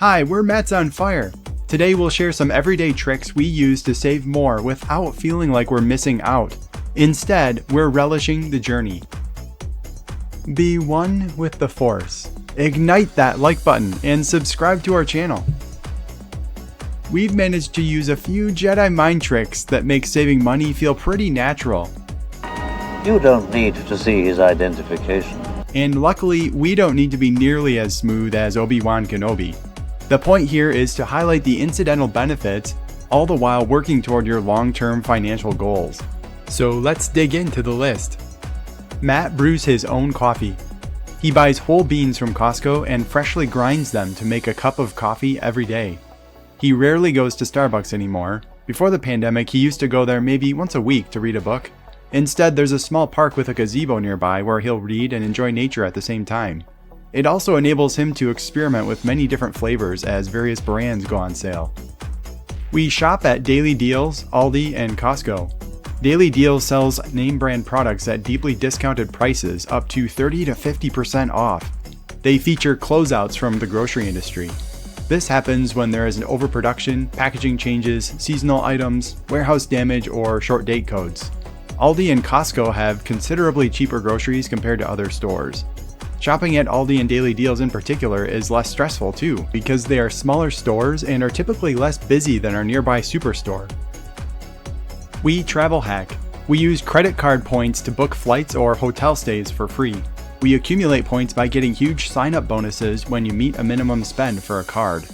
Hi, we're Matt's on Fire. Today we'll share some everyday tricks we use to save more without feeling like we're missing out. Instead, we're relishing the journey. Be one with the Force. Ignite that like button and subscribe to our channel. We've managed to use a few Jedi Mind tricks that make saving money feel pretty natural. You don't need to see his identification. And luckily, we don't need to be nearly as smooth as Obi-Wan Kenobi. The point here is to highlight the incidental benefits, all the while working toward your long-term financial goals. So let's dig into the list. Matt brews his own coffee. He buys whole beans from Costco and freshly grinds them to make a cup of coffee every day. He rarely goes to Starbucks anymore. Before the pandemic, he used to go there maybe once a week to read a book. Instead, there's a small park with a gazebo nearby where he'll read and enjoy nature at the same time. It also enables him to experiment with many different flavors as various brands go on sale. We shop at Daily Deals, Aldi, and Costco. Daily Deals sells name brand products at deeply discounted prices up to 30 to 50% off. They feature closeouts from the grocery industry. This happens when there is an overproduction, packaging changes, seasonal items, warehouse damage, or short date codes. Aldi and Costco have considerably cheaper groceries compared to other stores. Shopping at Aldi and Daily Deals in particular is less stressful too, because they are smaller stores and are typically less busy than our nearby superstore. We travel hack. We use credit card points to book flights or hotel stays for free. We accumulate points by getting huge sign-up bonuses when you meet a minimum spend for a card.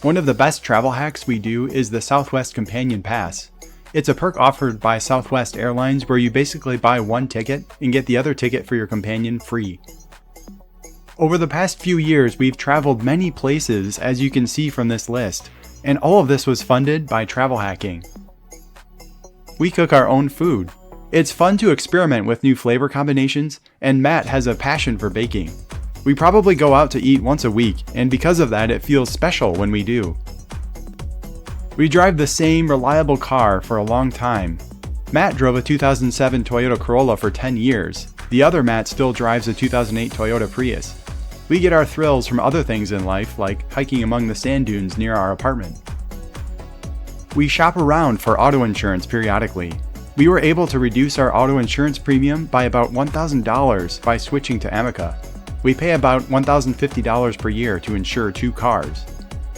One of the best travel hacks we do is the Southwest Companion Pass. It's a perk offered by Southwest Airlines where you basically buy one ticket and get the other ticket for your companion free. Over the past few years, we've traveled many places, as you can see from this list, and all of this was funded by travel hacking. We cook our own food. It's fun to experiment with new flavor combinations, and Matt has a passion for baking. We probably go out to eat once a week, and because of that, it feels special when we do. We drive the same reliable car for a long time. Matt drove a 2007 Toyota Corolla for 10 years. The other Matt still drives a 2008 Toyota Prius. We get our thrills from other things in life, like hiking among the sand dunes near our apartment. We shop around for auto insurance periodically. We were able to reduce our auto insurance premium by about $1,000 by switching to Amica. We pay about $1,050 per year to insure 2 cars.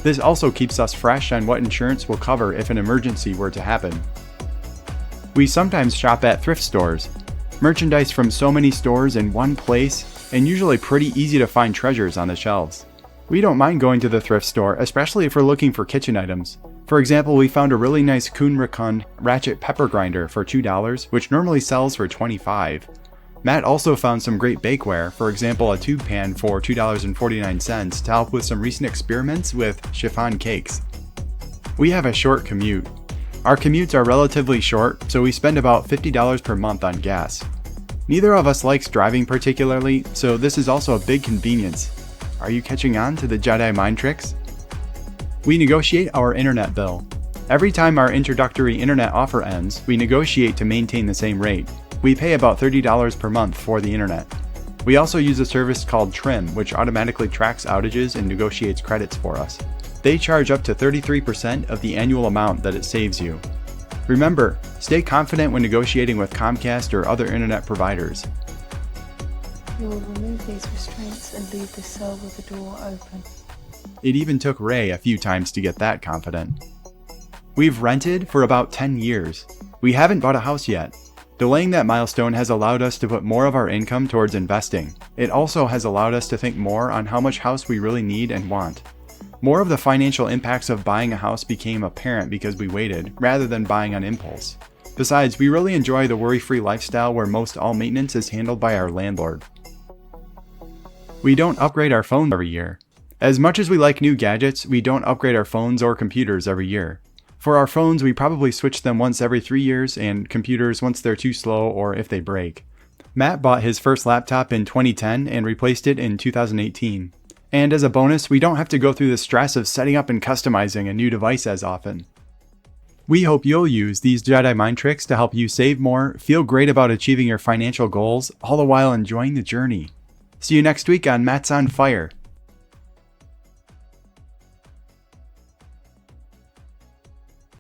This also keeps us fresh on what insurance will cover if an emergency were to happen. We sometimes shop at thrift stores. Merchandise from so many stores in one place, and usually pretty easy to find treasures on the shelves. We don't mind going to the thrift store, especially if we're looking for kitchen items. For example, we found a really nice Kun ratchet pepper grinder for $2, which normally sells for $25. Matt also found some great bakeware, for example a tube pan for $2.49 to help with some recent experiments with chiffon cakes. We have a short commute. Our commutes are relatively short, so we spend about $50 per month on gas. Neither of us likes driving particularly, so this is also a big convenience. Are you catching on to the Jedi Mind tricks? We negotiate our internet bill. Every time our introductory internet offer ends, we negotiate to maintain the same rate. We pay about $30 per month for the internet. We also use a service called Trim, which automatically tracks outages and negotiates credits for us. They charge up to 33% of the annual amount that it saves you. Remember, stay confident when negotiating with Comcast or other internet providers. You will remove these restraints and leave the cell with the door open. It even took Ray a few times to get that confident. We've rented for about 10 years. We haven't bought a house yet. Delaying that milestone has allowed us to put more of our income towards investing. It also has allowed us to think more on how much house we really need and want. More of the financial impacts of buying a house became apparent because we waited, rather than buying on impulse. Besides, we really enjoy the worry-free lifestyle where most all maintenance is handled by our landlord. We don't upgrade our phones every year. As much as we like new gadgets, we don't upgrade our phones or computers every year. For our phones, we probably switch them once every 3 years, and computers once they're too slow or if they break. Matt bought his first laptop in 2010 and replaced it in 2018. And as a bonus, we don't have to go through the stress of setting up and customizing a new device as often. We hope you'll use these Jedi Mind tricks to help you save more, feel great about achieving your financial goals, all the while enjoying the journey. See you next week on Matt's on Fire.